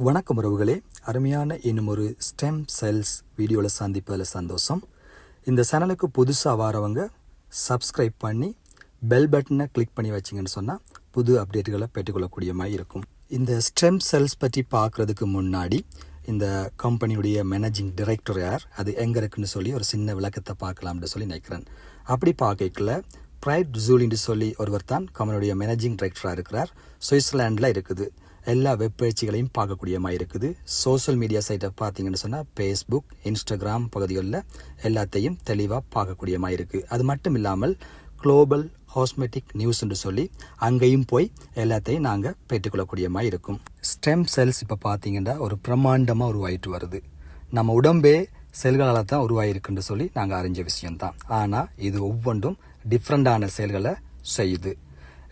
வணக்கம் உறவுகளே, அருமையான இன்னும் ஒரு ஸ்டெம் செல்ஸ் வீடியோவில் சந்திப்பதில் சந்தோஷம். இந்த சேனலுக்கு புதுசாக வரவங்க சப்ஸ்கிரைப் பண்ணி பெல் பட்டனை கிளிக் பண்ணி வச்சிங்கன்னு சொன்னால் புது அப்டேட்டுகளை பெற்றுக்கொள்ளக்கூடிய மாதிரி இருக்கும். இந்த ஸ்டெம் செல்ஸ் பற்றி பார்க்குறதுக்கு முன்னாடி இந்த கம்பெனியுடைய மேனேஜிங் டைரக்டர் யார், அது எங்கே இருக்குன்னு சொல்லி ஒரு சின்ன விளக்கத்தை பார்க்கலாம்னு சொல்லி நினைக்கிறேன். அப்படி பார்க்கல ப்ரைட் ஜூலின்னு சொல்லி ஒருவர் தான் கம்பெனியுடைய மேனேஜிங் டைரக்டராக இருக்கிறார். சுவிட்சர்லாண்டில் இருக்குது. எல்லா வெப் பயிற்சிகளையும் பார்க்கக்கூடிய மாதிரி இருக்குது. சோஷியல் மீடியா சைட்டை பார்த்தீங்கன்னு சொன்னால் ஃபேஸ்புக், இன்ஸ்டாகிராம் பகுதிகளில் எல்லாத்தையும் தெளிவாக பார்க்கக்கூடிய மாதிரி இருக்குது. அது மட்டும் இல்லாமல் குளோபல் காஸ்மெட்டிக் நியூஸ்ன்னு சொல்லி அங்கேயும் போய் எல்லாத்தையும் நாங்கள் பெற்றுக்கொள்ளக்கூடிய மாதிரி இருக்கும். ஸ்டெம் செல்ஸ் இப்போ பார்த்தீங்கன்னா ஒரு பிரம்மாண்டமாக உருவாயிட்டு வருது. நம்ம உடம்பே செல்களால் தான் உருவாயிருக்குன்னு சொல்லி நாங்கள் அறிஞ்ச விஷயம்தான். ஆனால் இது ஒவ்வொன்றும் டிஃப்ரெண்டான செயல்களை செய்யுது.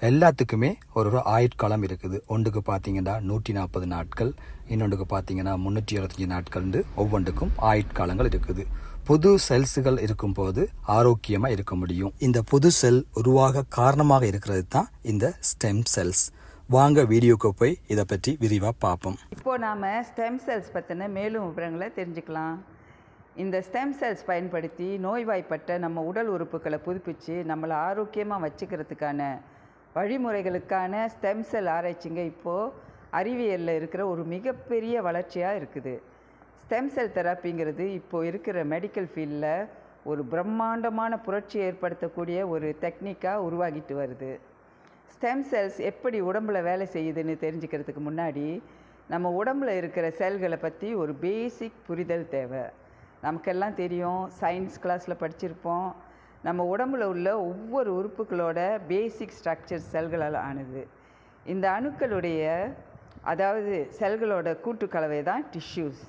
எல்லாத்துக்குமே ஒரு ஆயுட்காலம் இருக்குது. ஒன்றுக்கு பார்த்தீங்கன்னா 140 நாட்கள், இன்னொன்றுக்கு பார்த்தீங்கன்னா 325 நாட்கள்னு ஒவ்வொன்றுக்கும் ஆயுட்காலங்கள் இருக்குது. புது செல்ஸுகள் இருக்கும்போது ஆரோக்கியமாக இருக்க முடியும். இந்த புது செல் உருவாக காரணமாக இருக்கிறது தான் இந்த ஸ்டெம் செல்ஸ். வாங்க வீடியோக்கு போய் இதை பற்றி விரிவாக பார்ப்போம். இப்போ நாம் ஸ்டெம் செல்ஸ் பற்றின மேலும் விவரங்களை தெரிஞ்சுக்கலாம். இந்த ஸ்டெம் செல்ஸ் பயன்படுத்தி நோய்வாய்ப்பட்ட நம்ம உடல் உறுப்புகளை புதுப்பித்து நம்மளை ஆரோக்கியமாக வச்சுக்கிறதுக்கான வழிமுறைகளுக்கான ஸ்டெம் செல் ஆராய்ச்சிங்க இப்போது அறிவியலில் இருக்கிற ஒரு மிகப்பெரிய வளர்ச்சியாக இருக்குது. ஸ்டெம் செல் தெராப்பிங்கிறது இப்போது இருக்கிற மெடிக்கல் ஃபீல்டில் ஒரு பிரம்மாண்டமான புரட்சி ஏற்படுத்தக்கூடிய ஒரு டெக்னிக்காக உருவாகிட்டு வருது. ஸ்டெம் செல்ஸ் எப்படி உடம்பில் வேலை செய்யுதுன்னு தெரிஞ்சுக்கிறதுக்கு முன்னாடி நம்ம உடம்பில் இருக்கிற செல்களை பற்றி ஒரு பேசிக் புரிதல் தேவை. நமக்கெல்லாம் தெரியும், சயின்ஸ் கிளாஸில் படிச்சிருப்போம், நம்ம உடம்பில் உள்ள ஒவ்வொரு உறுப்புகளோட பேசிக் ஸ்ட்ரக்சர் செல்களால் ஆனது. இந்த அணுக்களுடைய அதாவது செல்களோட கூட்டுக்கலவை தான் டிஷ்யூஸ்.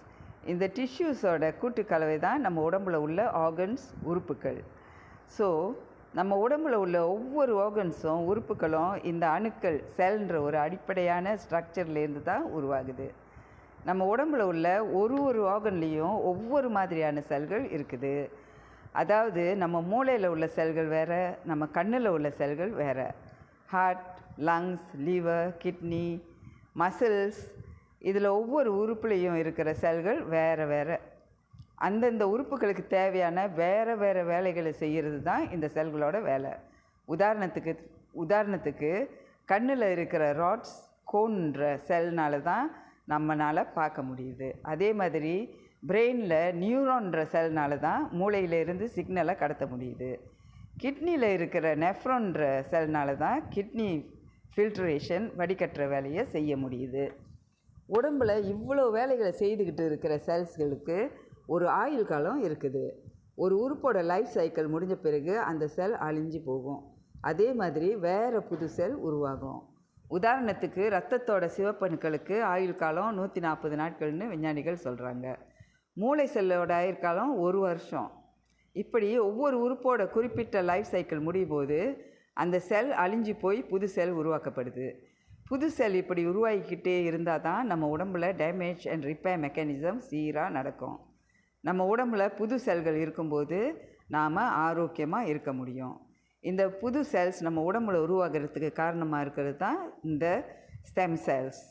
இந்த டிஷ்யூஸோட கூட்டுக்கலவை தான் நம்ம உடம்பில் உள்ள ஆர்கன்ஸ், உறுப்புகள். ஸோ நம்ம உடம்பில் உள்ள ஒவ்வொரு ஆர்கன்ஸும் உறுப்புகளும் இந்த அணுக்கள் செல்ன்ற ஒரு அடிப்படையான ஸ்ட்ரக்சர்லேருந்து தான் உருவாகுது. நம்ம உடம்பில் உள்ள ஒரு ஆர்கன்லேயும் ஒவ்வொரு மாதிரியான செல்கள் இருக்குது. அதாவது நம்ம மூளையில் உள்ள செல்கள் வேறு, நம்ம கண்ணில் உள்ள செல்கள் வேறு. Heart, lungs, liver, kidney, muscles, இதில் ஒவ்வொரு உறுப்புலையும் இருக்கிற செல்கள் வேறு வேறு. அந்தந்த உறுப்புகளுக்கு தேவையான வேறு வேலைகளை செய்கிறது தான் இந்த செல்களோட வேலை. உதாரணத்துக்கு கண்ணில் இருக்கிற ராட்ஸ் கோன்ற செல்னால தான் நம்மளால் பார்க்க முடியுது. அதே மாதிரி பிரெயினில் நியூரான்ற செல்னால தான் மூளையிலேருந்து சிக்னலை கடத்த முடியுது. கிட்னியில் இருக்கிற நெஃப்ரோன்ற செல்னால தான் கிட்னி ஃபில்ட்ரேஷன், வடிகட்டுற வேலையை செய்ய முடியுது. உடம்பில் இவ்வளோ வேலைகளை செய்துக்கிட்டு இருக்கிற செல்ஸ்களுக்கு ஒரு ஆயுள் காலம் இருக்குது. ஒரு உறுப்போட லைஃப் சைக்கிள் முடிஞ்ச பிறகு அந்த செல் அழிஞ்சு போகும். அதே மாதிரி வேறு புது செல் உருவாகும். உதாரணத்துக்கு இரத்தத்தோட சிவப்பணுக்களுக்கு ஆயுள் காலம் 140 நாட்கள்னு விஞ்ஞானிகள் சொல்கிறாங்க. மூளை செல்லோட ஆயுட்காலம் 1 வருஷம். இப்படி ஒவ்வொரு உறுப்போட குறிப்பிட்ட லைஃப் சைக்கிள் முடியும் போது அந்த செல் அழிஞ்சு போய் புது செல் உருவாக்கப்படுது. புது செல் இப்படி உருவாகிக்கிட்டே இருந்தால் தான் நம்ம உடம்பில் டேமேஜ் அண்ட் ரிப்பேர் மெக்கானிசம் சீராக நடக்கும். நம்ம உடம்பில் புது செல்கள் இருக்கும்போது நாம் ஆரோக்கியமாக இருக்க முடியும். இந்த புது செல்ஸ் நம்ம உடம்புல உருவாகிறதுக்கு காரணமாக இருக்கிறது தான் இந்த ஸ்டெம் செல்ஸ்.